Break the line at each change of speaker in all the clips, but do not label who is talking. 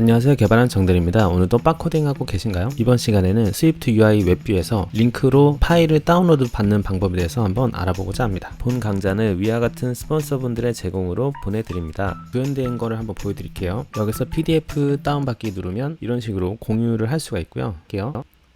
안녕하세요, 개발한 정대리입니다. 오늘도 빡코딩 하고 계신가요? 이번 시간에는 스위프트 UI 웹뷰에서 링크로 파일을 다운로드 받는 방법에 대해서 한번 알아보고자 합니다. 본 강좌는 위와 같은 스폰서분들의 제공으로 보내드립니다. 구현된 거를 한번 보여드릴게요. 여기서 PDF 다운받기 누르면 이런 식으로 공유를 할 수가 있고요.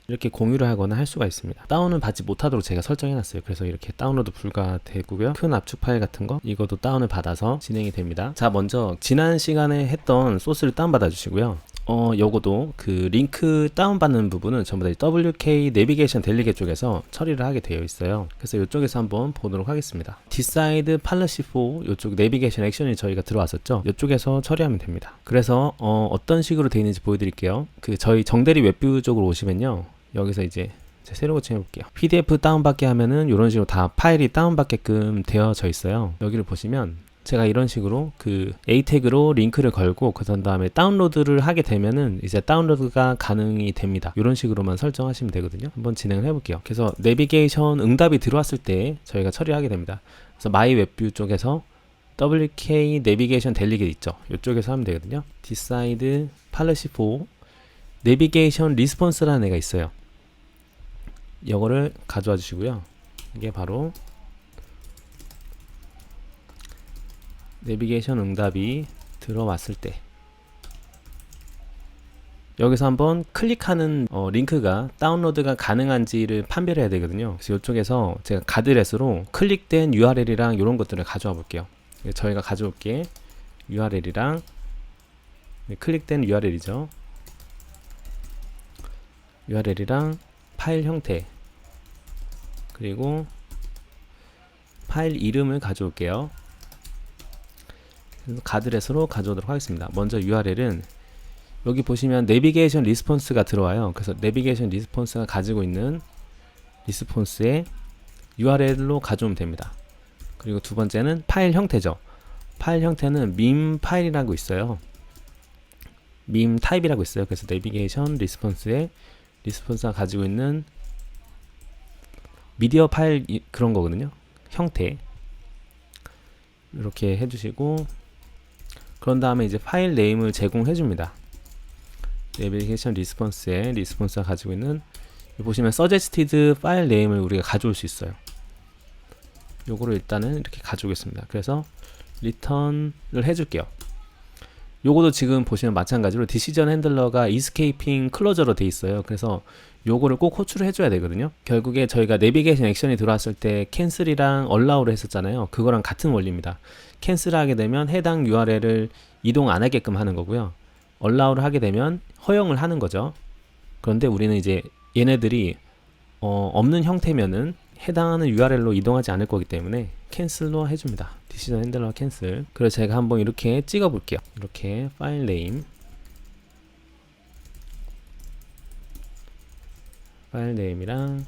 이렇게 공유를 하거나 할 수가 있습니다. 다운은 받지 못하도록 제가 설정해놨어요. 그래서 이렇게 다운로드 불가되고요. 큰 압축 파일 같은 거 이것도 다운을 받아서 진행이 됩니다. 자, 먼저 지난 시간에 했던 소스를 다운받아 주시고요. 요거도 그 링크 다운받는 부분은 전부 다 WK 내비게이션 델리게 쪽에서 처리를 하게 되어 있어요. 그래서 이쪽에서 한번 보도록 하겠습니다. Decide Policy for 이쪽 내비게이션 액션이 저희가 들어왔었죠. 이쪽에서 처리하면 됩니다. 그래서 어떤 식으로 되어 있는지 보여드릴게요. 그 저희 정대리 웹뷰 쪽으로 오시면요. 여기서 이제 새로 고침해 볼게요. PDF 다운받게 하면은 이런 식으로 다 파일이 다운받게끔 되어져 있어요. 여기를 보시면 제가 이런 식으로 그 A 태그로 링크를 걸고 그 다음에 다운로드를 하게 되면은 이제 다운로드가 가능이 됩니다. 이런 식으로만 설정하시면 되거든요. 한번 진행을 해볼게요. 그래서 내비게이션 응답이 들어왔을 때 저희가 처리하게 됩니다. 그래서 마이 웹뷰 쪽에서 WK 내비게이션 델리게 있죠. 이쪽에서 하면 되거든요. Decide Policy for 내비게이션 리스폰스라는 애가 있어요. 이거를 가져와 주시고요. 이게 바로 내비게이션 응답이 들어왔을 때 여기서 한번 클릭하는 링크가 다운로드가 가능한지를 판별해야 되거든요. 그래서 이쪽에서 제가 가드렛으로 클릭된 URL이랑 이런 것들을 가져와 볼게요. 저희가 가져올게 URL이랑 클릭된 URL이죠. URL이랑 파일 형태 그리고 파일 이름을 가져올게요. 가드렛으로 가져오도록 하겠습니다. 먼저 URL은 여기 보시면 내비게이션 리스폰스가 들어와요. 그래서 내비게이션 리스폰스가 가지고 있는 리스폰스의 URL로 가져오면 됩니다. 그리고 두 번째는 파일 형태죠. 파일 형태는 밈 파일이라고 있어요. 밈 타입이라고 있어요. 그래서 내비게이션 리스폰스의 리스폰스가 가지고 있는 미디어 파일 그런 거거든요. 형태 이렇게 해주시고 그런 다음에 이제 파일 네임을 제공해 줍니다. 내비게이션 리스폰스에 리스폰스가 가지고 있는 보시면 suggested 파일 네임을 우리가 가져올 수 있어요. 요거를 일단은 이렇게 가져오겠습니다. 그래서 return을 해줄게요. 요거도 지금 보시면 마찬가지로 디시전 핸들러가 escaping closure로 돼 있어요. 그래서 요거를 꼭 호출을 해줘야 되거든요. 결국에 저희가 내비게이션 액션이 들어왔을 때 캔슬이랑 allow를 했었잖아요. 그거랑 같은 원리입니다. 캔슬을 하게 되면 해당 URL을 이동 안 하게끔 하는 거고요. allow를 하게 되면 허용을 하는 거죠. 그런데 우리는 이제 얘네들이 없는 형태면은 해당하는 URL로 이동하지 않을 거기 때문에 캔슬로 해줍니다. 디시전 핸들러 캔슬. 그래서 제가 한번 이렇게 찍어 볼게요. 이렇게 파일 네임 파일 네임이랑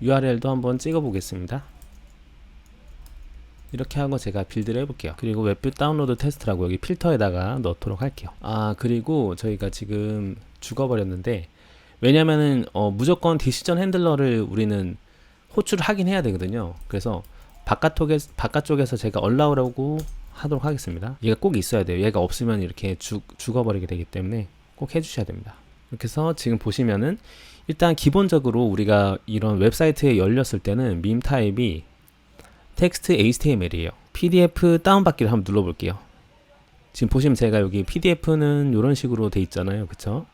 URL도 한번 찍어 보겠습니다. 이렇게 하고 제가 빌드를 해볼게요. 그리고 웹뷰 다운로드 테스트라고 여기 필터에다가 넣도록 할게요. 그리고 저희가 지금 죽어버렸는데 왜냐면은 무조건 디시전 핸들러를 우리는 호출을 하긴 해야 되거든요. 그래서 바깥쪽에서 제가 allow라고 하도록 하겠습니다. 얘가 꼭 있어야 돼요. 얘가 없으면 이렇게 죽어버리게 되기 때문에 꼭 해주셔야 됩니다. 이렇게 해서 지금 보시면은 일단 기본적으로 우리가 이런 웹사이트에 열렸을 때는 밈 타입이 텍스트 HTML이에요. PDF 다운받기를 한번 눌러볼게요. 지금 보시면 제가 여기 PDF는 이런 식으로 돼 있잖아요. 그쵸?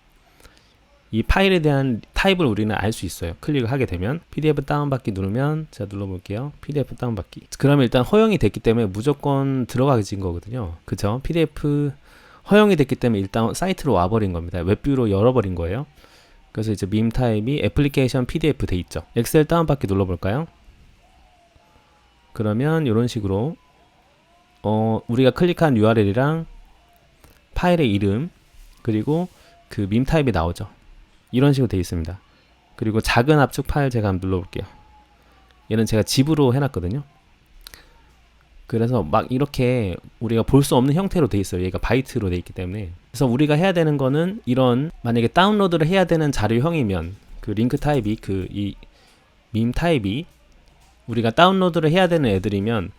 이 파일에 대한 타입을 우리는 알 수 있어요. 클릭을 하게 되면 PDF 다운받기 누르면 제가 눌러볼게요. PDF 다운받기. 그러면 일단 허용이 됐기 때문에 무조건 들어가진 거거든요. 그쵸? PDF 허용이 됐기 때문에 일단 사이트로 와버린 겁니다. 웹뷰로 열어버린 거예요. 그래서 이제 밈 타입이 애플리케이션 PDF 돼 있죠. 엑셀 다운받기 눌러볼까요? 그러면 이런 식으로 우리가 클릭한 URL이랑 파일의 이름 그리고 그 밈 타입이 나오죠. 이런 식으로 되어 있습니다. 그리고 작은 압축 파일 제가 한번 눌러볼게요. 얘는 제가 zip으로 해놨거든요. 그래서 막 이렇게 우리가 볼 수 없는 형태로 되어 있어요. 얘가 바이트로 되어 있기 때문에. 그래서 우리가 해야 되는 거는 이런 만약에 다운로드를 해야 되는 자료형이면 그 링크 타입이 이 밈 타입이 우리가 다운로드를 해야 되는 애들이면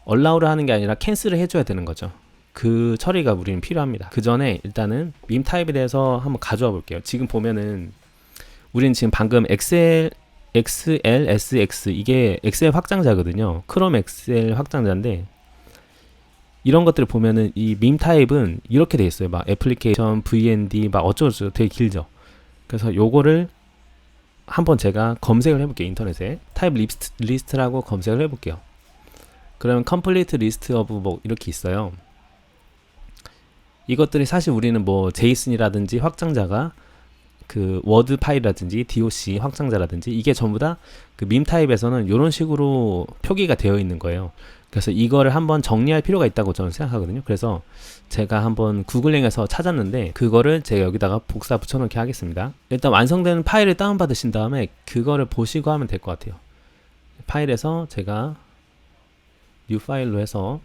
allow를 하는 게 아니라 캔슬을 해줘야 되는 거죠. 그 처리가 우리는 필요합니다. 그 전에 일단은 밈 타입에 대해서 한번 가져와 볼게요. 지금 보면은 우리는 지금 방금 XLSX 이게 엑셀 확장자거든요. 크롬 엑셀 확장자인데 이런 것들을 보면은 이 밈 타입은 이렇게 돼 있어요. 막 애플리케이션, VND 막 어쩌고저쩌고 되게 길죠. 그래서 요거를 한번 제가 검색을 해볼게요. 인터넷에 타입 리스트라고 검색을 해볼게요. 그러면 complete list of 뭐 이렇게 있어요. 이것들이 사실 우리는 뭐 제이슨이라든지 확장자가 그 워드 파일이라든지 doc 확장자라든지 이게 전부 다 그 밈 타입에서는 이런 식으로 표기가 되어 있는 거예요. 그래서 이거를 한번 정리할 필요가 있다고 저는 생각하거든요. 그래서 제가 한번 구글링에서 찾았는데 그거를 제가 여기다가 복사 붙여놓게 하겠습니다. 일단 완성된 파일을 다운받으신 다음에 그거를 보시고 하면 될 것 같아요. 파일에서 제가 뉴 파일로 해서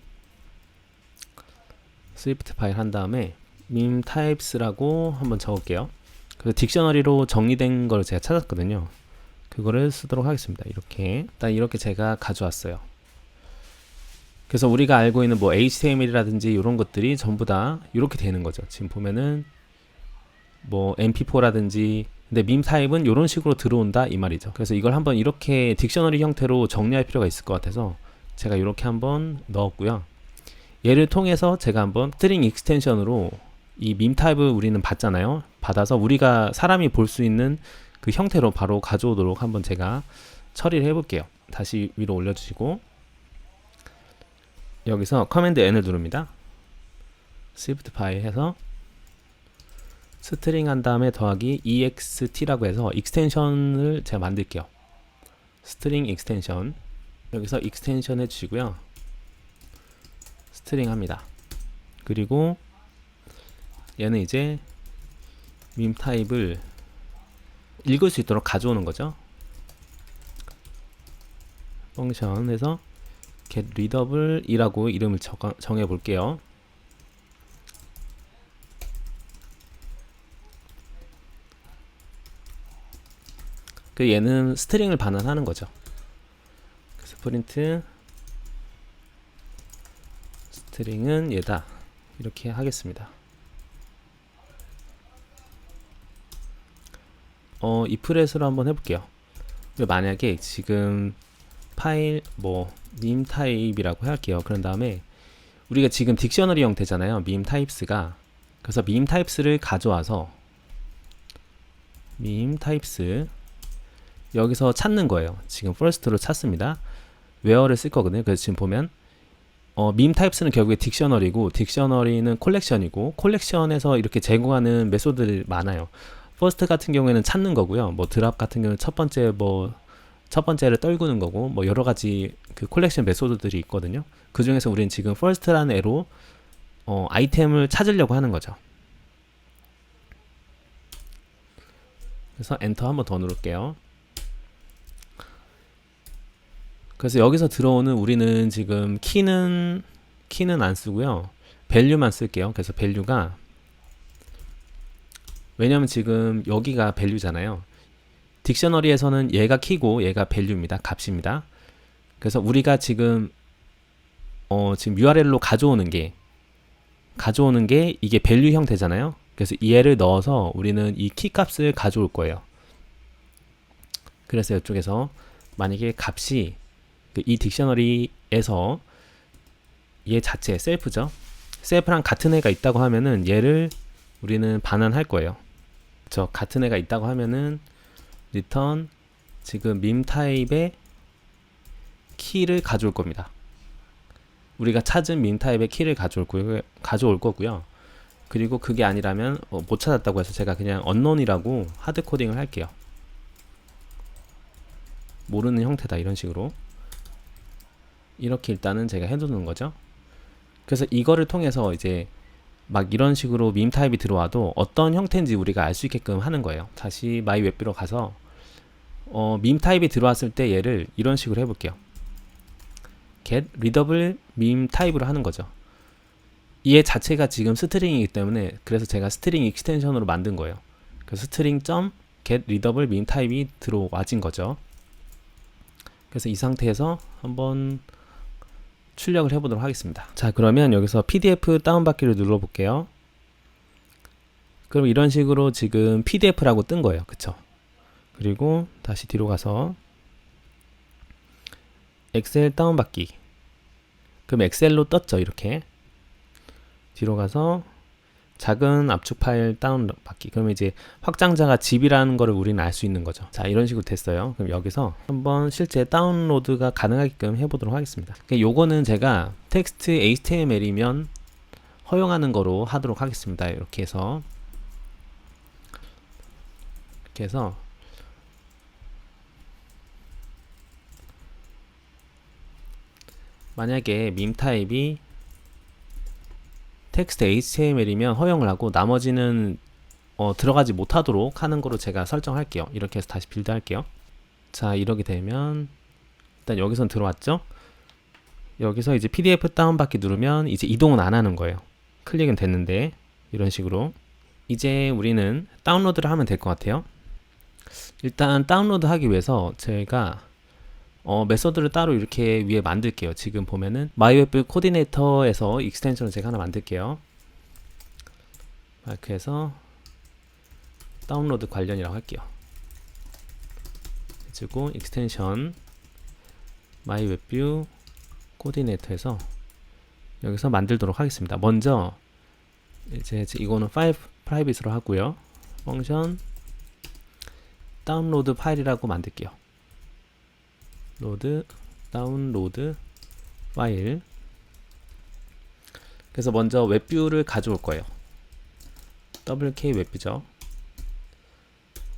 스위프트 파일 한 다음에 밈 타입스라고 한번 적을게요. 그래서 딕셔너리로 정리된 걸 제가 찾았거든요. 그거를 쓰도록 하겠습니다. 이렇게 일단 이렇게 제가 가져왔어요. 그래서 우리가 알고 있는 뭐 HTML이라든지 이런 것들이 전부 다 이렇게 되는 거죠. 지금 보면은 뭐 MP4라든지 근데 밈 타입은 이런 식으로 들어온다 이 말이죠. 그래서 이걸 한번 이렇게 딕셔너리 형태로 정리할 필요가 있을 것 같아서 제가 이렇게 한번 넣었고요. 얘를 통해서 제가 한번 스트링 익스텐션으로 이 밈 타입을 우리는 받잖아요. 받아서 우리가 사람이 볼 수 있는 그 형태로 바로 가져오도록 한번 제가 처리를 해볼게요. 다시 위로 올려주시고 여기서 커맨드 N을 누릅니다. 스위프트 파일 해서 스트링 한 다음에 더하기 ext라고 해서 익스텐션을 제가 만들게요. 스트링 익스텐션 여기서 익스텐션 해주시고요. 스트링 합니다. 그리고 얘는 이제 밈 타입을 읽을 수 있도록 가져오는 거죠. 펑션에서 get readable 이라고 이름을 정해 볼게요. 그 얘는 스트링을 반환하는 거죠. 그래서 프린트 스트링은 얘다 이렇게 하겠습니다. if에서로 한번 해볼게요. 만약에 지금 파일 뭐 밈 타입이라고 할게요. 그런 다음에 우리가 지금 딕셔너리 형태잖아요. 밈 타입스가. 그래서 밈 타입스를 가져와서 밈 타입스 여기서 찾는 거예요. 지금 first로 찾습니다. where를 쓸 거거든요. 그래서 지금 보면 밈 타입스는 결국에 딕셔너리고 딕셔너리는 콜렉션이고 콜렉션에서 이렇게 제공하는 메소드들이 많아요. 퍼스트 같은 경우에는 찾는 거고요. 뭐 드랍 같은 경우는 첫 번째를 떨구는 거고 뭐 여러 가지 그 콜렉션 메소드들이 있거든요. 그 중에서 우리는 지금 first라는 애로 아이템을 찾으려고 하는 거죠. 그래서 엔터 한번 더 누를게요. 그래서 여기서 들어오는 우리는 지금 키는 안 쓰고요. 밸류만 쓸게요. 그래서 밸류가 왜냐면 지금 여기가 밸류잖아요. 딕셔너리에서는 얘가 키고 얘가 밸류입니다. 값입니다. 그래서 우리가 지금 지금 URL로 가져오는 게 이게 밸류 형태잖아요. 그래서 얘를 넣어서 우리는 이 키 값을 가져올 거예요. 그래서 이쪽에서 만약에 값이 이 딕셔너리에서 얘 자체 셀프죠. 셀프랑 같은 애가 있다고 하면은 얘를 우리는 반환할 거예요. 저 같은 애가 있다고 하면은 return 지금 밈 타입의 키를 가져올 겁니다. 우리가 찾은 밈 타입의 키를 가져올 거고요. 그리고 그게 아니라면 못 찾았다고 해서 제가 그냥 unknown이라고 하드 코딩을 할게요. 모르는 형태다 이런 식으로 이렇게 일단은 제가 해두는 거죠. 그래서 이거를 통해서 이제 막 이런 식으로 밈 타입이 들어와도 어떤 형태인지 우리가 알 수 있게끔 하는 거예요. 다시 마이 웹뷰로 가서 밈 타입이 들어왔을 때 얘를 이런 식으로 해볼게요. get readable 밈 타입으로 하는 거죠. 얘 자체가 지금 스트링이기 때문에 그래서 제가 스트링 익스텐션으로 만든 거예요. 그래서 스트링 get readable 밈 타입이 들어와진 거죠. 그래서 이 상태에서 한번 출력을 해보도록 하겠습니다. 자, 그러면 여기서 PDF 다운받기를 눌러볼게요. 그럼 이런 식으로 지금 PDF라고 뜬 거예요. 그쵸? 그리고 다시 뒤로 가서 엑셀 다운받기. 그럼 엑셀로 떴죠. 이렇게 뒤로 가서 작은 압축 파일 다운받기. 그러면 이제 확장자가 집이라는 거를 우리는 알 수 있는 거죠. 자, 이런 식으로 됐어요. 그럼 여기서 한번 실제 다운로드가 가능하게끔 해보도록 하겠습니다. 요거는 제가 텍스트 HTML이면 허용하는 거로 하도록 하겠습니다. 이렇게 해서 만약에 밈 타입이 텍스트 HTML이면 허용을 하고 나머지는 들어가지 못하도록 하는 거로 제가 설정할게요. 이렇게 해서 다시 빌드 할게요. 자, 이렇게 되면 일단 여기선 들어왔죠. 여기서 이제 PDF 다운받기 누르면 이제 이동은 안 하는 거예요. 클릭은 됐는데 이런 식으로 이제 우리는 다운로드를 하면 될 것 같아요. 일단 다운로드 하기 위해서 제가 메서드를 따로 이렇게 위에 만들게요. 지금 보면은 마이웨브 코디네이터에서 익스텐션을 제가 하나 만들게요. 이렇게 해서 다운로드 관련이라고 할게요. 그리고 익스텐션 마이웨브 코디네이터에서 여기서 만들도록 하겠습니다. 먼저 이제 이거는 파일 프라이빗으로 하고요. 펑션 다운로드 파일이라고 만들게요. 다운로드 파일. 그래서 먼저 웹뷰를 가져올 거예요. WK 웹뷰죠.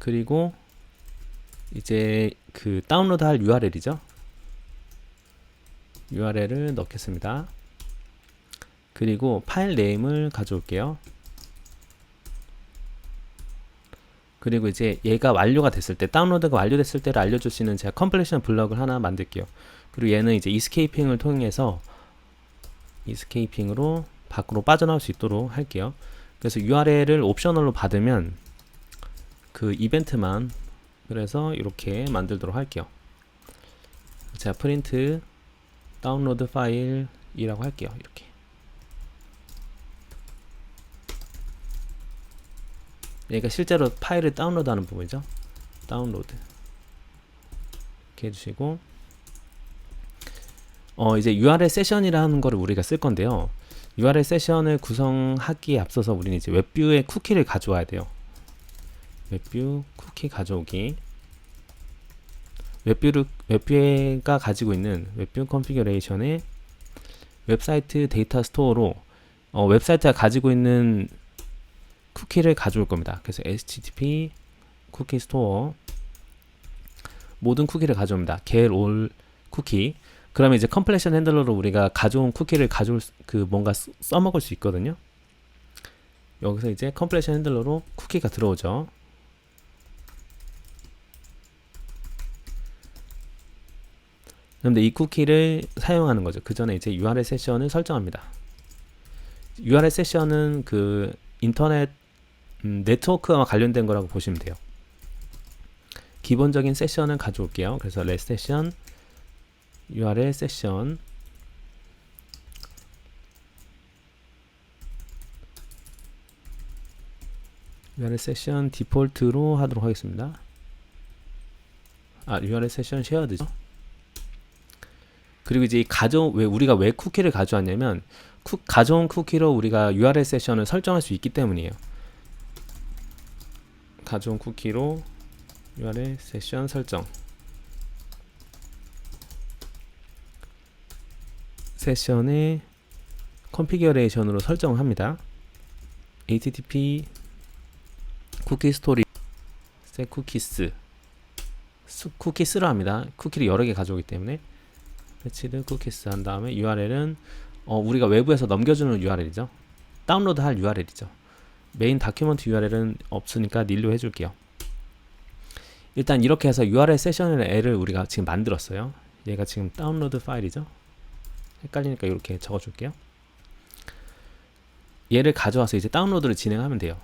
그리고 이제 그 다운로드 할 URL이죠. URL을 넣겠습니다. 그리고 파일 네임을 가져올게요. 그리고 이제 얘가 완료가 됐을 때, 다운로드가 완료됐을 때를 알려줄 수 있는 제가 컴플레이션 블럭을 하나 만들게요. 그리고 얘는 이제 이스케이핑을 통해서 이스케이핑으로 밖으로 빠져나올 수 있도록 할게요. 그래서 URL을 옵셔널로 받으면 그 이벤트만, 그래서 이렇게 만들도록 할게요. 제가 프린트 다운로드 파일이라고 할게요. 이렇게. 얘가 실제로 파일을 다운로드하는 부분이죠. 다운로드 이렇게 해주시고, 이제 URL 세션이라는 거를 우리가 쓸 건데요. URL 세션을 구성하기에 앞서서 우리는 이제 웹뷰의 쿠키를 가져와야 돼요. 웹뷰 쿠키 가져오기. 웹뷰가 가지고 있는 웹뷰 컨피규레이션의 웹사이트 데이터 스토어로 웹사이트가 가지고 있는 쿠키를 가져올 겁니다. 그래서 http 쿠키 스토어 모든 쿠키를 가져옵니다. get all 쿠키. 그러면 이제 컴플레이션 핸들러로 우리가 가져온 쿠키를 가져올 뭔가 써먹을 수 있거든요. 여기서 이제 컴플레이션 핸들러로 쿠키가 들어오죠. 그런데 이 쿠키를 사용하는 거죠. 그 전에 이제 URL 세션을 설정합니다. URL 세션은 그 인터넷 네트워크와 관련된 거라고 보시면 돼요. 기본적인 세션을 가져올게요. 그래서 let session URL 세션 URL 세션 디폴트로 하도록 하겠습니다. URL 세션 쉐어드죠. 그리고 이제 우리가 왜 쿠키를 가져왔냐면 가져온 쿠키로 우리가 URL 세션을 설정할 수 있기 때문이에요. 가져온 쿠키로 URL 세션 설정. 세션의 컨피규레이션으로 설정합니다. http 쿠키 스토리 set cookies 쿠키스로 합니다. 쿠키를 여러 개 가져오기 때문에 패치드 쿠키스 한 다음에 URL은 우리가 외부에서 넘겨주는 URL이죠. 다운로드 할 URL이죠. 메인 다큐먼트 URL은 없으니까 닐로 해줄게요. 일단 이렇게 해서 URL 세션의 애를 우리가 지금 만들었어요. 얘가 지금 다운로드 파일이죠. 헷갈리니까 이렇게 적어줄게요. 얘를 가져와서 이제 다운로드를 진행하면 돼요.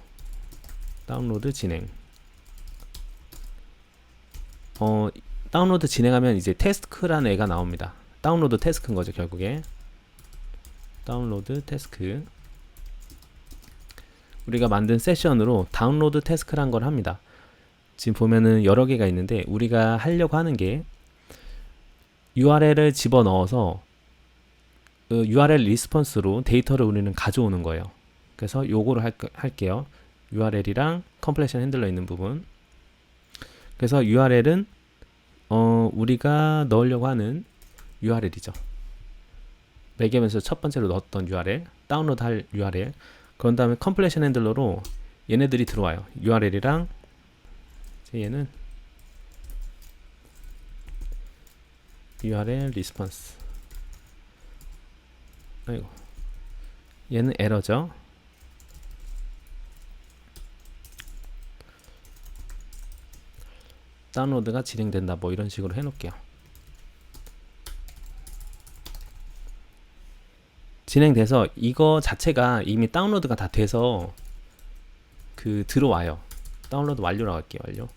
다운로드 진행. 다운로드 진행하면 이제 태스크라는 애가 나옵니다. 다운로드 태스크인 거죠, 결국에. 다운로드 태스크. 우리가 만든 세션으로 다운로드 태스크란 걸 합니다. 지금 보면은 여러 개가 있는데 우리가 하려고 하는 게 URL을 집어넣어서 URL 리스폰스로 데이터를 우리는 가져오는 거예요. 그래서 요거를 할게요. URL이랑 컴플레션 핸들러 있는 부분. 그래서 URL은 우리가 넣으려고 하는 URL이죠. 매개면서 첫 번째로 넣었던 URL, 다운로드 할 URL. 그런 다음에 컴플레션 핸들러로 얘네들이 들어와요. URL이랑 얘는 URL 리스폰스. 아이고, 얘는 에러죠. 다운로드가 진행된다, 뭐 이런 식으로 해놓을게요. 진행돼서 이거 자체가 이미 다운로드가 다 돼서 들어와요. 다운로드 완료라고 할게요. 완료.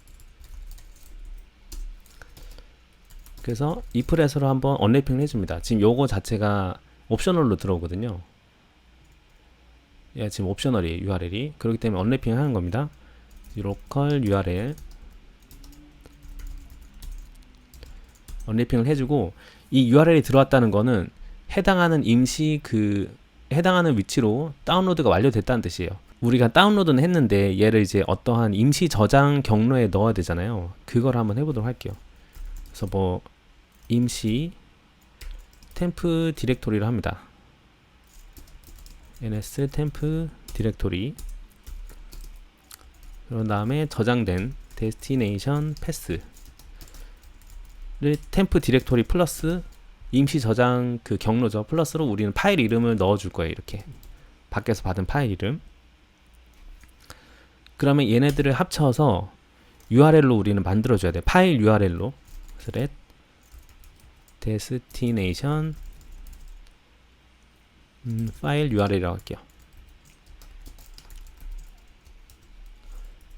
그래서 이프레스로 한번 언래핑을 해줍니다. 지금 요거 자체가 옵셔널로 들어오거든요. 예, 지금 옵셔널이에요. URL이. 그렇기 때문에 언래핑을 하는 겁니다. local URL 언래핑을 해주고, 이 URL이 들어왔다는 거는 해당하는 해당하는 위치로 다운로드가 완료됐다는 뜻이에요. 우리가 다운로드는 했는데 얘를 이제 어떠한 임시 저장 경로에 넣어야 되잖아요. 그걸 한번 해보도록 할게요. 그래서 뭐 임시 템프 디렉토리를 합니다. ns 템프 디렉토리. 그런 다음에 저장된 데스티네이션 패스를 템프 디렉토리 플러스 임시 저장 경로죠. 플러스로 우리는 파일 이름을 넣어줄 거예요. 이렇게 밖에서 받은 파일 이름. 그러면 얘네들을 합쳐서 URL로 우리는 만들어줘야 돼. 파일 URL로. 그래서 destination 파일 URL이라고 할게요.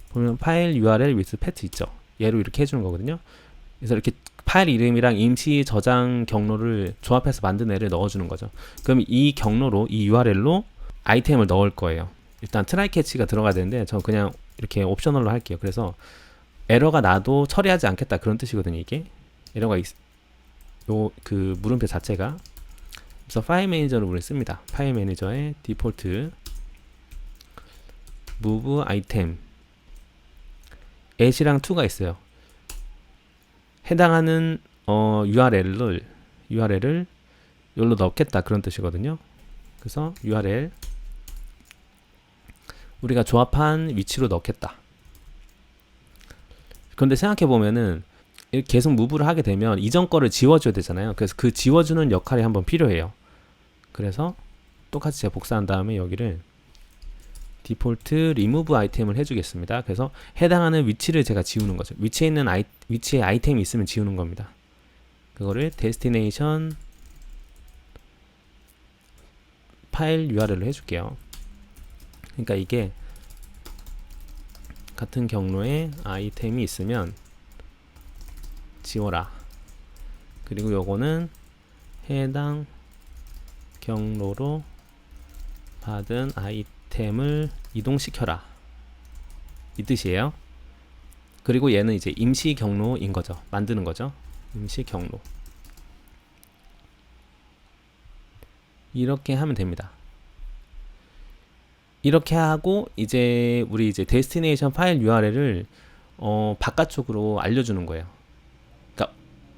보면 파일 URL with path 있죠. 얘로 이렇게 해주는 거거든요. 그래서 이렇게 파일 이름이랑 임시 저장 경로를 조합해서 만든 애를 넣어주는 거죠. 그럼 이 경로로, 이 URL로 아이템을 넣을 거예요. 일단 트라이 캐치가 들어가야 되는데 저 그냥 이렇게 옵셔널로 할게요. 그래서 에러가 나도 처리하지 않겠다, 그런 뜻이거든요. 이게 에러가 물음표 자체가. 그래서 파일 매니저를 우리 씁니다. 파일 매니저의 디폴트 move item at이랑 to가 있어요. 해당하는 URL을 여기로 넣겠다, 그런 뜻이거든요. 그래서 URL 우리가 조합한 위치로 넣겠다. 그런데 생각해보면은 계속 무브를 하게 되면 이전 거를 지워줘야 되잖아요. 그래서 그 지워주는 역할이 한번 필요해요. 그래서 똑같이 제가 복사한 다음에 여기를 디폴트 리무브 아이템을 해주겠습니다. 그래서 해당하는 위치를 제가 지우는 거죠. 위치에 아이템이 있으면 지우는 겁니다. 그거를 데스티네이션 파일 URL로 해줄게요. 그러니까 이게 같은 경로에 아이템이 있으면 지워라. 그리고 요거는 해당 경로로 받은 아이템을 이동시켜라, 이 뜻이에요. 그리고 얘는 이제 임시 경로인 거죠. 만드는 거죠. 임시 경로. 이렇게 하면 됩니다. 이렇게 하고 이제 우리 데스티네이션 파일 URL을 바깥쪽으로 알려주는 거예요.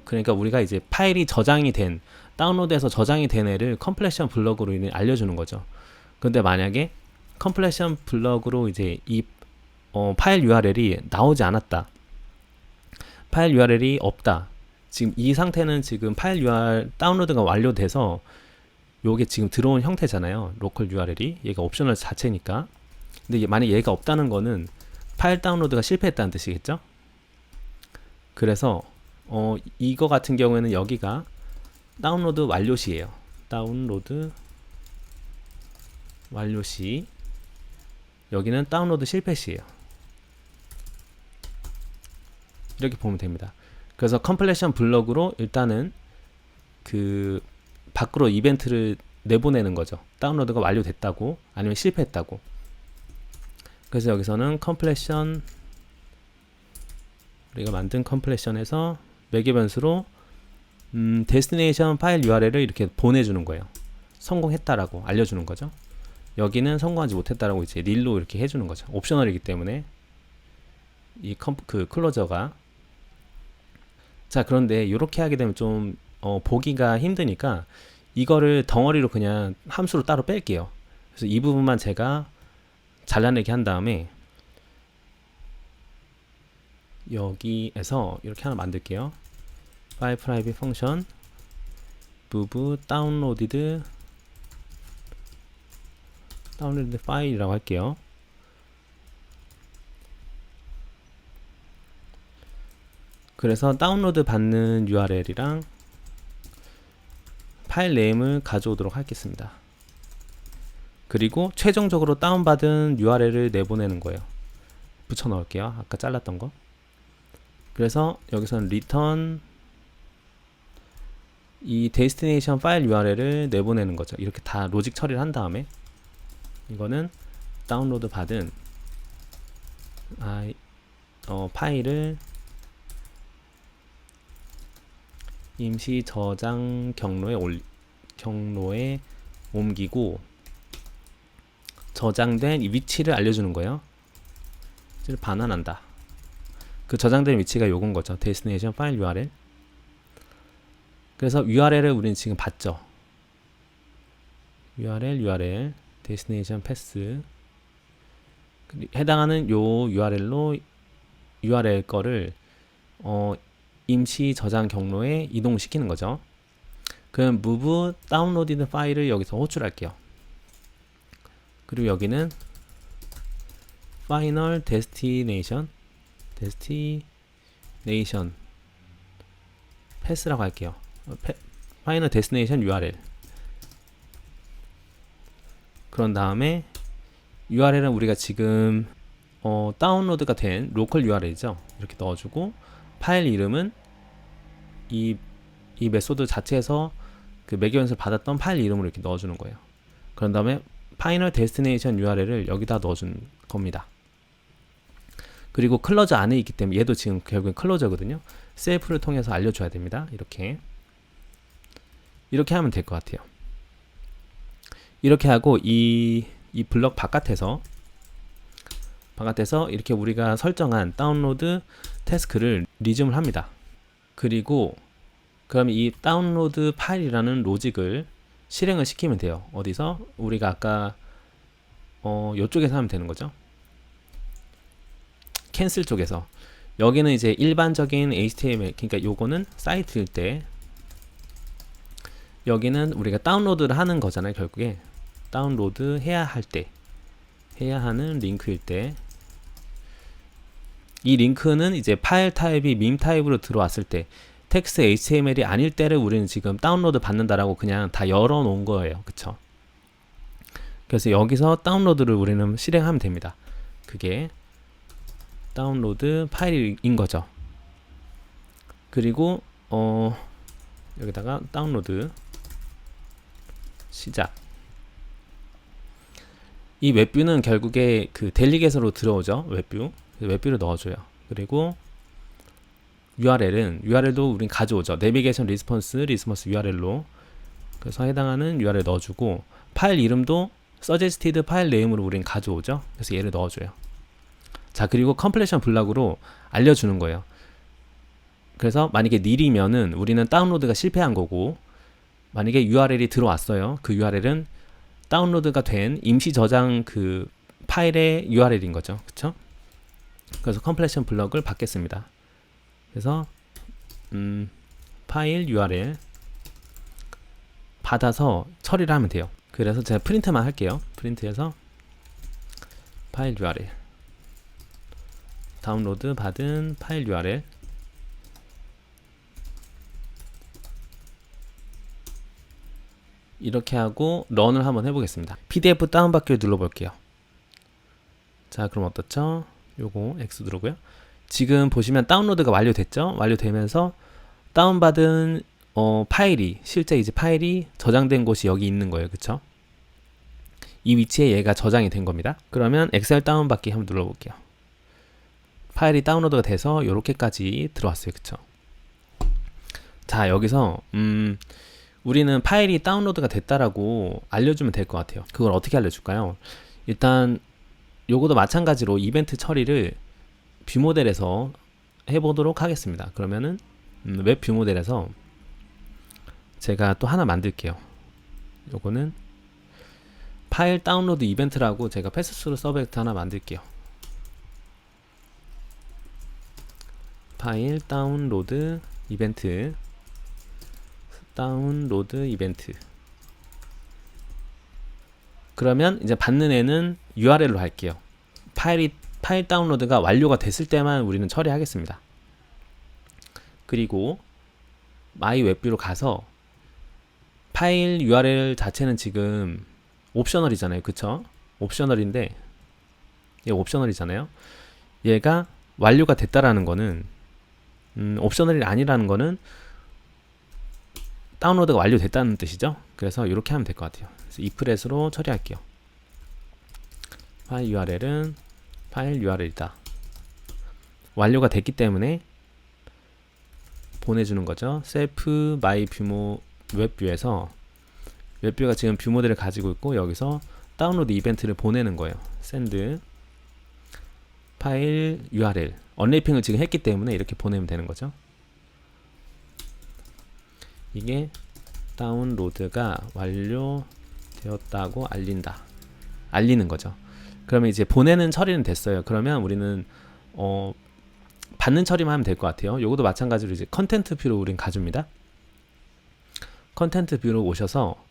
그러니까 우리가 이제 파일이 저장이 된, 다운로드해서 저장이 된 애를 컴플레션 블럭으로 알려주는 거죠. 근데 만약에 컴플레션 블럭으로 이제 이 파일 URL이 나오지 않았다, 파일 URL이 없다, 지금 이 상태는 지금 파일 URL 다운로드가 완료돼서 요게 지금 들어온 형태잖아요. 로컬 URL이 얘가 옵셔널 자체니까. 근데 만약 얘가 없다는 거는 파일 다운로드가 실패했다는 뜻이겠죠. 그래서 이거 같은 경우에는 여기가 다운로드 완료시에요. 다운로드 완료시. 여기는 다운로드 실패시에요. 이렇게 보면 됩니다. 그래서 컴플레션 블럭으로 일단은 밖으로 이벤트를 내보내는 거죠. 다운로드가 완료됐다고 아니면 실패했다고. 그래서 여기서는 컴플레션, 우리가 만든 컴플레션에서 매개 변수로 데스티네이션 파일 URL을 이렇게 보내주는 거예요. 성공했다라고 알려주는 거죠. 여기는 성공하지 못했다라고 이제 닐로 이렇게 해주는 거죠. 옵셔널이기 때문에 이 클로저가. 자, 그런데 이렇게 하게 되면 좀 보기가 힘드니까 이거를 덩어리로 그냥 함수로 따로 뺄게요. 그래서 이 부분만 제가 잘라내기 한 다음에 여기에서 이렇게 하나 만들게요. 파일 프라이빗 펑션 move 다운로디드 파일이라고 할게요. 그래서 다운로드 받는 URL이랑 파일 네임을 가져오도록 하겠습니다. 그리고 최종적으로 다운받은 URL을 내보내는 거예요. 붙여 넣을게요. 아까 잘랐던 거. 그래서 여기서는 return 이 데스티네이션 파일 URL을 내보내는 거죠. 이렇게 다 로직 처리를 한 다음에 이거는 다운로드 받은 파일을 임시 저장 경로에 옮기고 저장된 이 위치를 알려주는 거예요. 반환한다. 그 저장된 위치가 요건 거죠. 데스티네이션 파일 URL. 그래서 URL을 우리는 지금 봤죠. URL 데스티네이션 패스 해당하는 요 URL로 URL 거를 임시 저장 경로에 이동시키는 거죠. 그럼 move 다운로디드 파일을 여기서 호출할게요. 그리고 여기는 final destination 패스라고 할게요. final destination URL. 그런 다음에 URL은 우리가 지금 다운로드가 된 로컬 URL이죠. 이렇게 넣어주고 파일 이름은 이 메소드 자체에서 그 매개 변수를 받았던 파일 이름으로 이렇게 넣어주는 거예요. 그런 다음에 파이널 데스티네이션 URL을 여기다 넣어준 겁니다. 그리고 클로저 안에 있기 때문에 얘도 지금 결국엔 클로저거든요. 셀프를 통해서 알려줘야 됩니다. 이렇게 하면 될 것 같아요. 이렇게 하고 이 블럭 바깥에서 이렇게 우리가 설정한 다운로드 태스크를 리즘을 합니다. 그리고 그럼 이 다운로드 파일이라는 로직을 실행을 시키면 돼요. 어디서? 우리가 아까 이쪽에서 하면 되는 거죠. 캔슬 쪽에서. 여기는 이제 일반적인 HTML, 그러니까 요거는 사이트일 때, 여기는 우리가 다운로드를 하는 거잖아요. 결국에 다운로드 해야 하는 링크일 때, 이 링크는 이제 파일 타입이 밈 타입으로 들어왔을 때, 텍스트 HTML이 아닐 때를 우리는 지금 다운로드 받는다라고 그냥 다 열어 놓은 거예요. 그쵸? 그래서 여기서 다운로드를 우리는 실행하면 됩니다. 그게 다운로드 파일인 거죠. 그리고 여기다가 다운로드 시작. 이 웹뷰는 결국에 그 델리겟으로 들어오죠. 웹뷰를 넣어줘요. 그리고 URL도 우린 가져오죠. 내비게이션 리스폰스 URL로. 그래서 해당하는 URL 넣어주고 파일 이름도 suggested 파일 네임으로 우린 가져오죠. 그래서 얘를 넣어줘요. 자, 그리고 컴플레션 블락으로 알려주는 거예요. 그래서 만약에 nil이면은 우리는 다운로드가 실패한 거고, 만약에 URL이 들어왔어요. 그 URL은 다운로드가 된 임시 저장 그 파일의 URL인 거죠. 그쵸? 그래서 컴플레션 블럭을 받겠습니다. 그래서 파일 URL 받아서 처리를 하면 돼요. 그래서 제가 프린트만 할게요. 프린트해서 파일 URL 다운로드 받은 파일 URL 이렇게 하고 런을 한번 해보겠습니다. PDF 다운받기를 눌러볼게요. 자, 그럼 어떻죠? 요거 X 누르고요. 지금 보시면 다운로드가 완료됐죠? 완료되면서 다운받은 파일이 실제 이제 파일이 저장된 곳이 여기 있는 거예요. 그쵸? 이 위치에 얘가 저장이 된 겁니다. 그러면 엑셀 다운받기 한번 눌러볼게요. 파일이 다운로드가 돼서 이렇게까지 들어왔어요. 그쵸? 자, 여기서 우리는 파일이 다운로드가 됐다라고 알려주면 될 것 같아요. 그걸 어떻게 알려줄까요? 일단 요거도 마찬가지로 이벤트 처리를 뷰 모델에서 해보도록 하겠습니다. 그러면은 웹 뷰 모델에서 제가 또 하나 만들게요. 요거는 파일 다운로드 이벤트라고 제가 패스스루 서브젝트 하나 만들게요. 파일 다운로드 이벤트 그러면 이제 받는 애는 URL로 할게요. 파일 다운로드가 완료가 됐을 때만 우리는 처리하겠습니다. 그리고 마이 웹뷰로 가서 파일 URL 자체는 지금 옵셔널이잖아요. 그쵸? 옵셔널인데 얘 옵셔널이잖아요. 얘가 완료가 됐다라는 거는 옵셔널이 아니라는 거는 다운로드가 완료됐다는 뜻이죠. 그래서 이렇게 하면 될 것 같아요. 그래서 iflet으로 처리할게요. 파일 URL은 파일 URL이다. 완료가 됐기 때문에 보내주는 거죠. 셀프 마이 뷰모 웹뷰에서 웹뷰가 지금 뷰 모델을 가지고 있고 여기서 다운로드 이벤트를 보내는 거예요. send 파일 URL 언래핑을 지금 했기 때문에 이렇게 보내면 되는 거죠. 이게 다운로드가 완료되었다고 알리는 거죠. 그러면 이제 보내는 처리는 됐어요. 그러면 우리는 받는 처리만 하면 될 것 같아요. 요것도 마찬가지로 이제 컨텐트 뷰로 우린 가줍니다. 컨텐트 뷰로 오셔서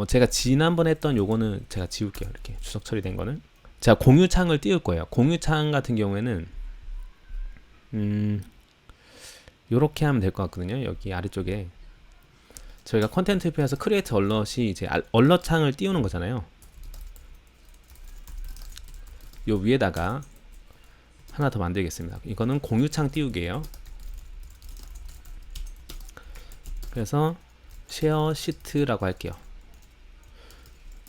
제가 지난번에 했던 요거는 제가 지울게요. 이렇게 주석 처리된 거는 제가 공유 창을 띄울 거예요. 공유 창 같은 경우에는 요렇게 하면 될 것 같거든요. 여기 아래쪽에 저희가 컨텐트 뷰에서 크리에이트 얼럿이 이제 얼럿 창을 띄우는 거잖아요. 요 위에다가 하나 더 만들겠습니다. 이거는 공유 창 띄우기예요. 그래서 쉐어 시트라고 할게요.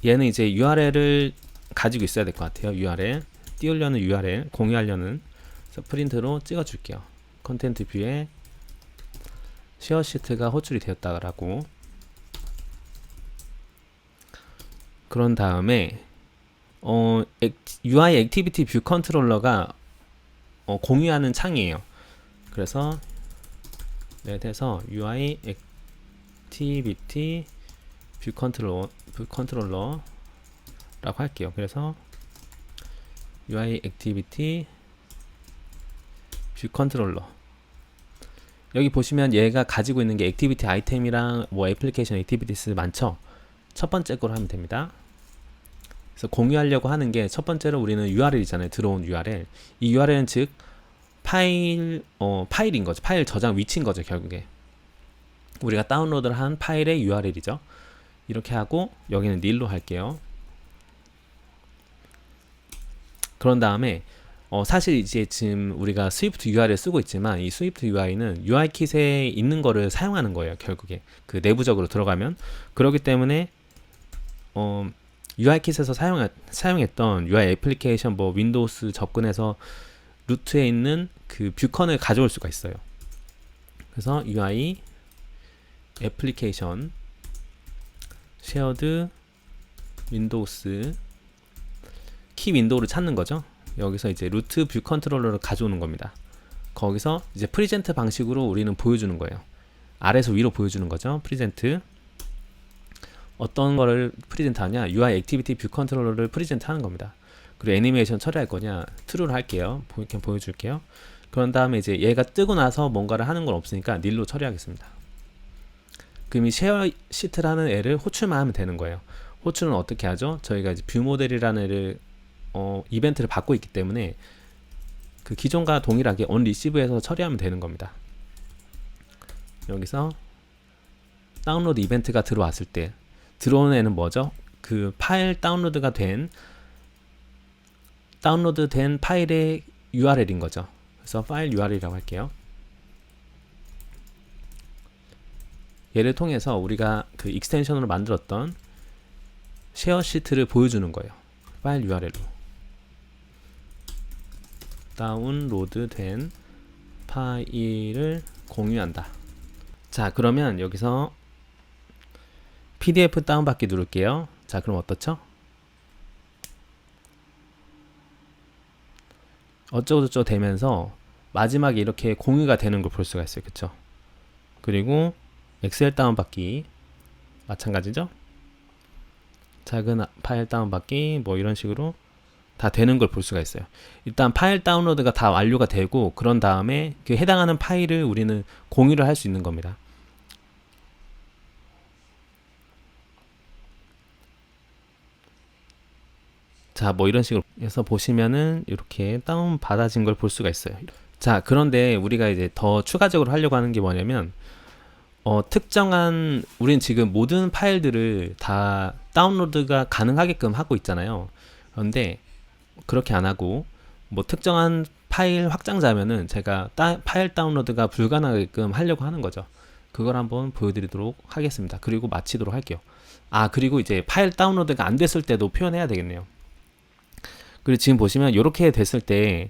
얘는 이제 URL을 가지고 있어야 될 것 같아요. URL 띄우려는 URL 공유하려는 그래서 프린트로 찍어 줄게요. 컨텐트 뷰에 쉐어 시트가 호출이 되었다라고. 그런 다음에 UI 액티비티 뷰 컨트롤러가 공유하는 창이에요. 그래서 해서 UI 액티비티 뷰 컨트롤러라고 할게요. 그래서 UI 액티비티 뷰 컨트롤러 여기 보시면 얘가 가지고 있는 게 액티비티 아이템이랑 뭐 애플리케이션 액티비티스 많죠. 첫 번째 거로 하면 됩니다. 그래서 공유하려고 하는 게 첫 번째로 우리는 URL이잖아요. 들어온 URL. 이 URL은 즉 파일인 거죠. 파일 저장 위치인 거죠. 결국에 우리가 다운로드를 한 파일의 URL이죠. 이렇게 하고 여기는 nil로 할게요. 그런 다음에 사실 이제 지금 우리가 스위프트 UI를 쓰고 있지만 이 스위프트 UI는 UI킷에 있는 거를 사용하는 거예요. 결국에 그 내부적으로 들어가면 그렇기 때문에 UI킷에서 사용했던 UI 애플리케이션 뭐 윈도우스 접근해서 루트에 있는 그 뷰컨을 가져올 수가 있어요. 그래서 UI 애플리케이션 쉐어드 윈도우스 키 윈도우를 찾는 거죠. 여기서 이제 루트 뷰 컨트롤러를 가져오는 겁니다. 거기서 이제 프리젠트 방식으로 우리는 보여주는 거예요. 아래에서 위로 보여주는 거죠. 프리젠트 어떤 거를 프리젠트 하냐, UI 액티비티 뷰 컨트롤러를 프리젠트 하는 겁니다. 그리고 애니메이션 처리할 거냐, 트루를 할게요. 이렇게 보여줄게요. 그런 다음에 이제 얘가 뜨고 나서 뭔가를 하는 건 없으니까 nil로 처리하겠습니다. 그럼 이 쉐어 시트라는 애를 호출만 하면 되는 거예요. 호출은 어떻게 하죠? 저희가 이제 뷰 모델이라는 애를 이벤트를 받고 있기 때문에 그 기존과 동일하게 onReceive에서 처리하면 되는 겁니다. 여기서 다운로드 이벤트가 들어왔을 때 들어오는 애는 뭐죠? 그 파일 다운로드된 파일의 URL인 거죠. 그래서 파일 URL이라고 할게요. 얘를 통해서 우리가 그 익스텐션으로 만들었던 쉐어 시트를 보여주는 거예요. 파일 URL로 다운로드된 파일을 공유한다. 자, 그러면 여기서 PDF 다운받기 누를게요. 자, 그럼 어떻죠? 어쩌고저쩌고 되면서 마지막에 이렇게 공유가 되는 걸 볼 수가 있어요. 그쵸? 그리고 엑셀 다운받기 마찬가지죠? 작은 파일 다운받기 뭐 이런 식으로 다 되는 걸 볼 수가 있어요. 일단 파일 다운로드가 다 완료가 되고 그런 다음에 그 해당하는 파일을 우리는 공유를 할 수 있는 겁니다. 자, 뭐 이런 식으로 해서 보시면은 이렇게 다운 받아진 걸 볼 수가 있어요. 자, 그런데 우리가 이제 더 추가적으로 하려고 하는 게 뭐냐면 특정한 우린 지금 모든 파일들을 다 다운로드가 가능하게끔 하고 있잖아요. 그런데 그렇게 안 하고 뭐 특정한 파일 확장자면은 제가 파일 다운로드가 불가능하게끔 하려고 하는 거죠. 그걸 한번 보여드리도록 하겠습니다. 그리고 마치도록 할게요. 아, 그리고 이제 파일 다운로드가 안 됐을 때도 표현해야 되겠네요. 그리고 지금 보시면 이렇게 됐을 때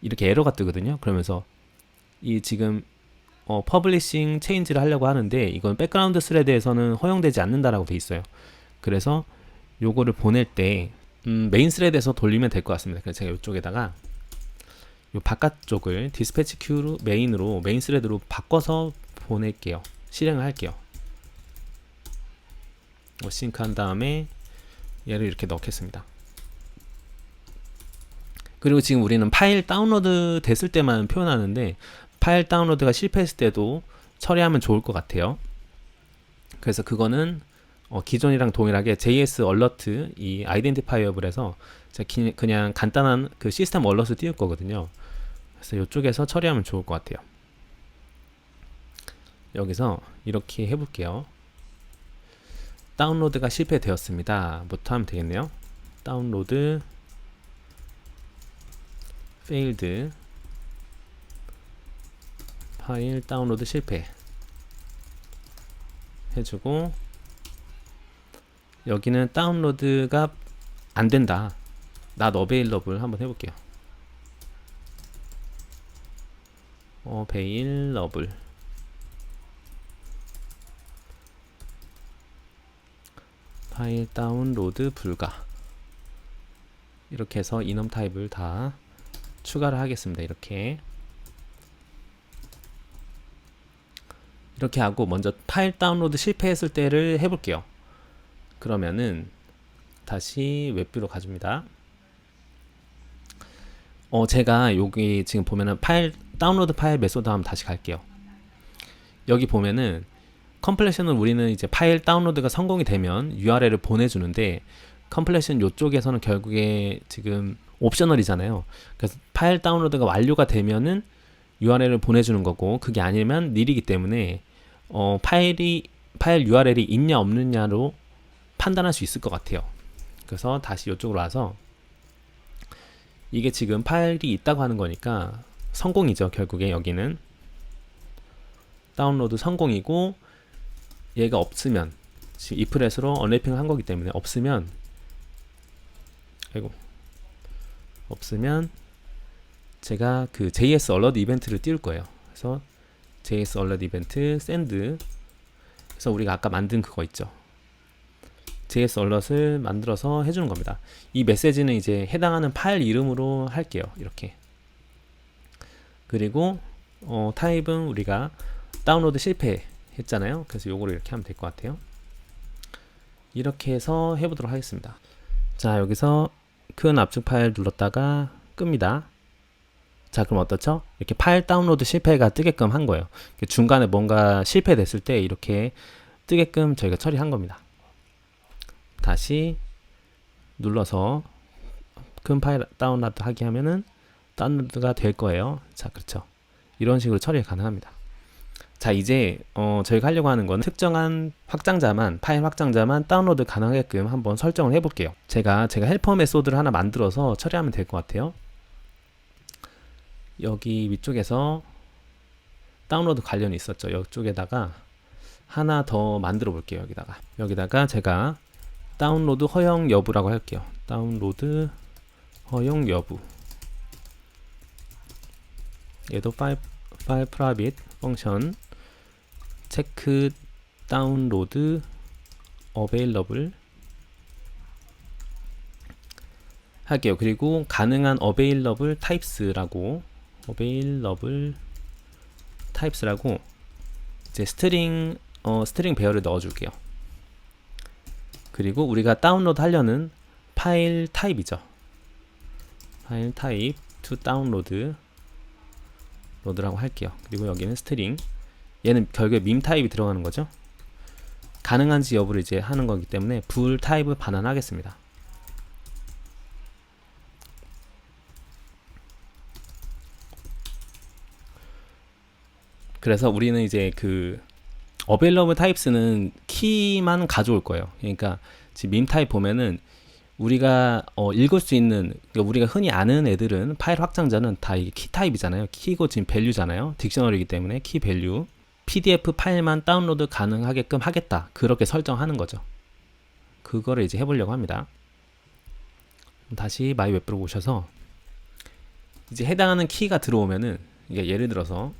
이렇게 에러가 뜨거든요. 그러면서 이 지금 퍼블리싱 체인지를 하려고 하는데 이건 백그라운드 스레드에서는 허용되지 않는다라고 돼 있어요. 그래서 요거를 보낼 때 메인 스레드에서 돌리면 될 것 같습니다. 그래서 제가 이쪽에다가 요 바깥쪽을 디스패치 큐로 메인 스레드로 바꿔서 보낼게요. 실행을 할게요. 싱크한 다음에 얘를 이렇게 넣겠습니다. 그리고 지금 우리는 파일 다운로드 됐을 때만 표현하는데 파일 다운로드가 실패했을 때도 처리하면 좋을 것 같아요. 그래서 그거는 기존이랑 동일하게 JS 얼러트 이 아이덴티파이어블 해서 그냥 간단한 그 시스템 얼러트 띄울 거거든요. 그래서 이쪽에서 처리하면 좋을 것 같아요. 여기서 이렇게 해볼게요. 다운로드가 실패되었습니다. 부터 하면 되겠네요. 다운로드 failed 파일 다운로드 실패 해주고 여기는 다운로드가 안 된다. not available 한번 해볼게요. available 파일 다운로드 불가 이렇게 해서 이넘 타입을 다 추가를 하겠습니다. 이렇게 하고 먼저 파일 다운로드 실패했을 때를 해볼게요. 그러면은 다시 웹뷰로 가줍니다. 제가 여기 지금 보면은 다운로드 파일 메소드 한번 다시 갈게요. 여기 보면은 컴플레션은 우리는 이제 파일 다운로드가 성공이 되면 URL을 보내주는데 컴플레션 요쪽에서는 결국에 지금 옵셔널이잖아요. 그래서 파일 다운로드가 완료가 되면은 URL을 보내주는 거고 그게 아니면 닐이기 때문에 파일 URL이 있냐 없느냐로 판단할 수 있을 것 같아요. 그래서 다시 이쪽으로 와서 이게 지금 파일이 있다고 하는 거니까 성공이죠. 결국에 여기는 다운로드 성공이고 얘가 없으면 지금 이프렛으로 언래핑을 한 거기 때문에 없으면 제가 그 JS 얼러트 이벤트를 띄울 거예요. 그래서 JS 얼러트 이벤트 send 그래서 우리가 아까 만든 그거 있죠. JS 얼럿을 만들어서 해주는 겁니다. 이 메시지는 이제 해당하는 파일 이름으로 할게요. 이렇게. 그리고 타입은 우리가 다운로드 실패했잖아요. 그래서 요거를 이렇게 하면 될 것 같아요. 이렇게 해서 해보도록 하겠습니다. 자, 여기서 큰 압축 파일 눌렀다가 끕니다. 자, 그럼 어떻죠? 이렇게 파일 다운로드 실패가 뜨게끔 한 거예요. 중간에 뭔가 실패됐을 때 이렇게 뜨게끔 저희가 처리한 겁니다. 다시 눌러서 큰 파일 다운로드 하게 하면은 다운로드가 될 거예요. 자, 그렇죠. 이런 식으로 처리가 가능합니다. 자, 이제 저희가 하려고 하는 건 특정한 확장자만, 파일 확장자만 다운로드 가능하게끔 한번 설정을 해볼게요. 제가 헬퍼 메소드를 하나 만들어서 처리하면 될 것 같아요. 여기 위쪽에서 다운로드 관련이 있었죠. 이쪽에다가 하나 더 만들어 볼게요. 여기다가 제가 다운로드 허용 여부라고 할게요. 다운로드 허용 여부. 얘도 파일 프라이빗 펑션 체크 다운로드 어베일러블 할게요. 그리고 가능한 어베일러블 타입스라고 이제 스트링 배열을 넣어줄게요. 그리고 우리가 다운로드 하려는 파일 타입이죠. 파일 타입 to 다운로드 로드라고 할게요. 그리고 여기는 스트링. 얘는 결국에 밈 타입이 들어가는 거죠. 가능한지 여부를 이제 하는 거기 때문에 불 타입을 반환하겠습니다. 그래서 우리는 이제 그 available types는 키만 가져올 거예요. 그러니까 지금 밈 타입 보면은 우리가 읽을 수 있는, 그러니까 우리가 흔히 아는 애들은 파일 확장자는 다 이게 키 타입이잖아요. 키고 지금 밸류잖아요. 딕셔너리이기 때문에 키 밸류. PDF 파일만 다운로드 가능하게끔 하겠다. 그렇게 설정하는 거죠. 그거를 이제 해보려고 합니다. 다시 마이 웹브로 오셔서 이제 해당하는 키가 들어오면은, 그러니까 예를 들어서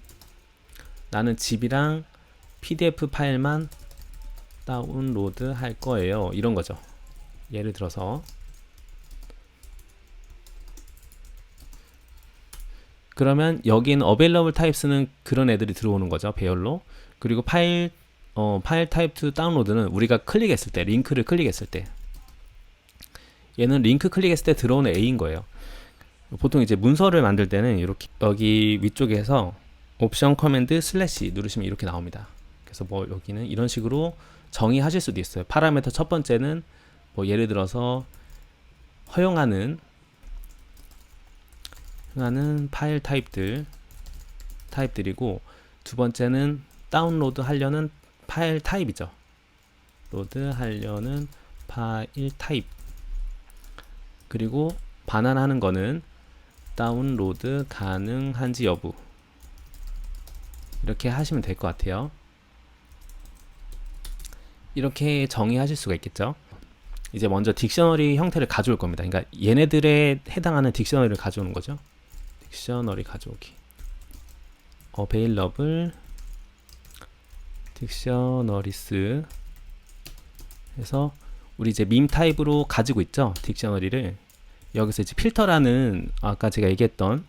나는 집이랑 PDF 파일만 다운로드 할 거예요. 이런 거죠. 예를 들어서 그러면 여기는 available types는 그런 애들이 들어오는 거죠. 배열로. 그리고 파일 타입 to 다운로드는 우리가 클릭했을 때, 링크를 클릭했을 때, 얘는 링크 클릭했을 때 들어오는 A인 거예요. 보통 이제 문서를 만들 때는 이렇게 여기 위쪽에서 옵션 커맨드 슬래시 누르시면 이렇게 나옵니다. 그래서 뭐 여기는 이런 식으로 정의하실 수도 있어요. 파라미터 첫 번째는 뭐 예를 들어서 허용하는 파일 타입들이고, 두 번째는 다운로드 하려는 파일 타입이죠. 로드 하려는 파일 타입. 그리고 반환하는 거는 다운로드 가능한지 여부. 이렇게 하시면 될 것 같아요. 이렇게 정의하실 수가 있겠죠. 이제 먼저 딕셔너리 형태를 가져올 겁니다. 그러니까 얘네들에 해당하는 딕셔너리를 가져오는 거죠. 딕셔너리 가져오기. available 딕셔너리스 해서 우리 이제 밈 타입으로 가지고 있죠. 딕셔너리를. 여기서 이제 필터라는 아까 제가 얘기했던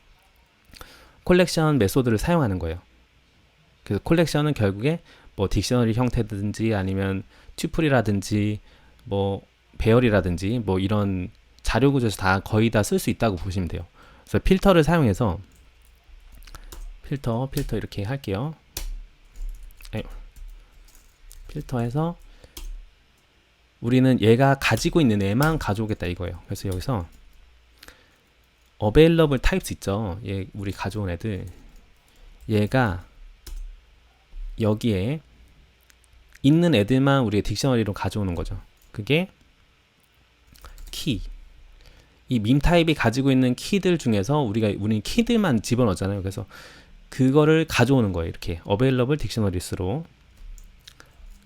콜렉션 메소드를 사용하는 거예요. 그래서 콜렉션은 결국에 뭐 딕셔너리 형태든지 아니면 튜플이라든지 뭐 배열이라든지 뭐 이런 자료 구조에서 다 거의 다 쓸 수 있다고 보시면 돼요. 그래서 필터를 사용해서 필터 이렇게 할게요. 필터해서 우리는 얘가 가지고 있는 애만 가져오겠다 이거예요. 그래서 여기서 available types 있죠. 얘 우리 가져온 애들, 얘가 여기에 있는 애들만 우리가 딕셔너리로 가져오는 거죠. 그게 키. 이 밈 타입이 가지고 있는 키들 중에서 우리는 키들만 집어넣잖아요. 그래서 그거를 가져오는 거예요. 이렇게 available dictionaries로.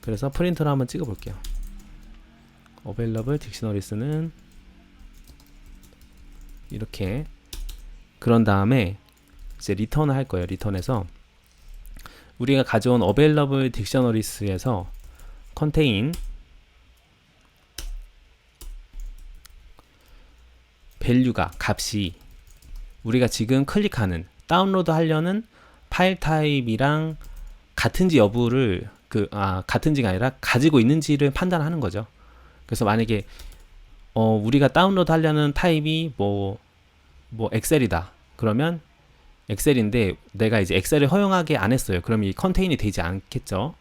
그래서 프린터로 한번 찍어 볼게요. available dictionaries는 이렇게. 그런 다음에 이제 리턴을 할 거예요. 리턴해서 우리가 가져온 available dictionaries에서 contain 밸류가, 값이 우리가 지금 클릭하는 다운로드 하려는 파일 타입이랑 같은지 여부를 같은지가 아니라 가지고 있는지를 판단하는 거죠. 그래서 만약에 우리가 다운로드 하려는 타입이 뭐 엑셀이다. 그러면 엑셀인데 내가 이제 엑셀을 허용하게 안 했어요. 그럼 이 컨테인이 되지 않겠죠.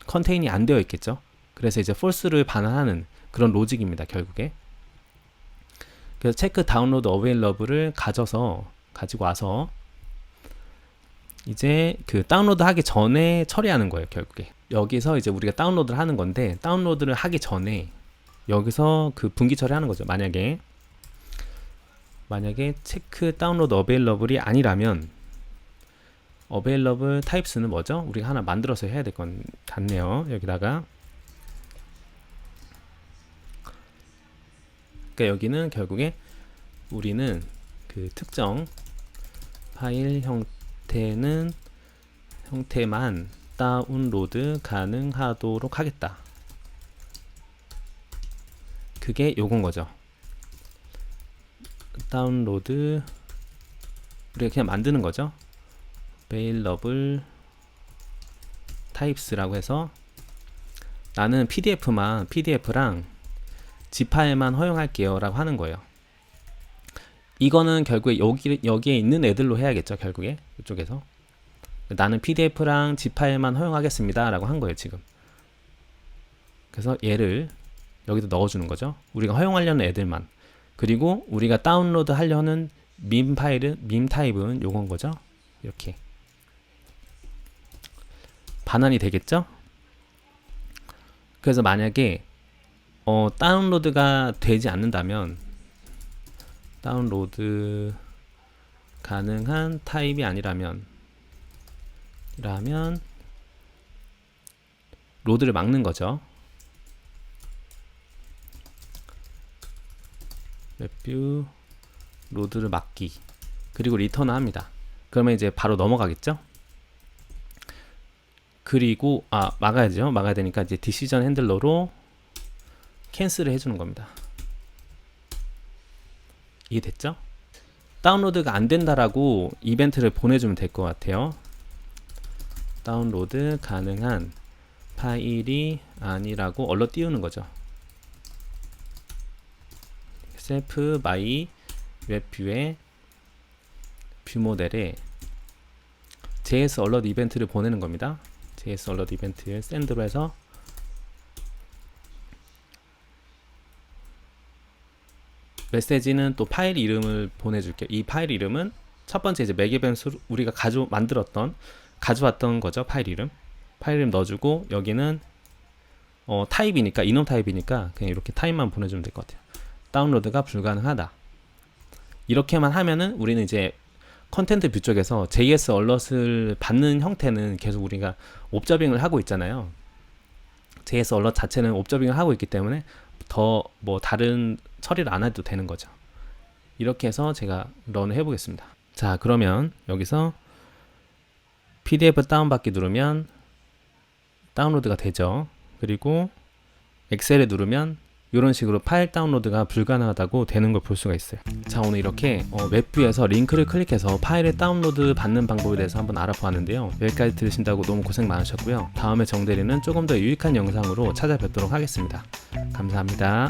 컨테인이 안 되어 있겠죠. 그래서 이제 false를 반환하는 그런 로직입니다. 결국에. 그래서 체크 다운로드 어웨일러블을 가지고 와서 이제 그 다운로드 하기 전에 처리하는 거예요. 결국에 여기서 이제 우리가 다운로드를 하는 건데, 다운로드를 하기 전에 여기서 그 분기 처리하는 거죠. 만약에 체크 다운로드 어베일러블이 아니라면 available types는 뭐죠? 우리가 하나 만들어서 해야 될 건 같네요. 여기다가 그러니까 여기는 결국에 우리는 그 특정 파일 형태만 다운로드 가능하도록 하겠다. 그게 요건 거죠. 다운로드 우리가 그냥 만드는 거죠. available types라고 해서 나는 PDF랑 zip 파일만 허용할게요 라고 하는 거예요. 이거는 결국에 여기에 있는 애들로 해야겠죠. 결국에 이쪽에서 나는 PDF랑 zip 파일만 허용하겠습니다 라고 한 거예요 지금. 그래서 얘를 여기다 넣어주는 거죠. 우리가 허용하려는 애들만. 그리고 우리가 다운로드 하려는 밈 타입은 요건 거죠. 이렇게 반환이 되겠죠. 그래서 만약에 다운로드가 되지 않는다면 다운로드 가능한 타입이 아니라면 로드를 막는 거죠. 웹뷰 로드를 막기. 그리고 리턴을 합니다. 그러면 이제 바로 넘어가겠죠. 그리고 막아야죠. 막아야 되니까 이제 디시전 핸들러로 캔슬을 해주는 겁니다. 이해됐죠? 다운로드가 안 된다라고 이벤트를 보내주면 될 것 같아요. 다운로드 가능한 파일이 아니라고 얼럿 띄우는 거죠. 셀프 마이 웹뷰의 뷰 모델에 JS 얼럿 이벤트를 보내는 겁니다. JS 얼럿 이벤트를 샌드로 해서 메시지는 또 파일 이름을 보내줄게요. 이 파일 이름은 첫 번째 이제 맥 이벤트 우리가 가져왔던 거죠. 파일 이름 넣어주고 여기는 타입이니까 이놈 타입이니까 그냥 이렇게 타입만 보내주면 될 것 같아요. 다운로드가 불가능하다. 이렇게만 하면은 우리는 이제 컨텐트 뷰 쪽에서 JS 얼럿을 받는 형태는 계속 우리가 옵저빙을 하고 있잖아요. JS 얼럿 자체는 옵저빙을 하고 있기 때문에 더 뭐 다른 처리를 안 해도 되는 거죠. 이렇게 해서 제가 런을 해보겠습니다. 자, 그러면 여기서 PDF 다운받기 누르면 다운로드가 되죠. 그리고 엑셀에 누르면 이런 식으로 파일 다운로드가 불가능하다고 되는 걸 볼 수가 있어요. 자, 오늘 이렇게 웹뷰에서 링크를 클릭해서 파일을 다운로드 받는 방법에 대해서 한번 알아보았는데요. 여기까지 들으신다고 너무 고생 많으셨고요. 다음에 정대리는 조금 더 유익한 영상으로 찾아뵙도록 하겠습니다. 감사합니다.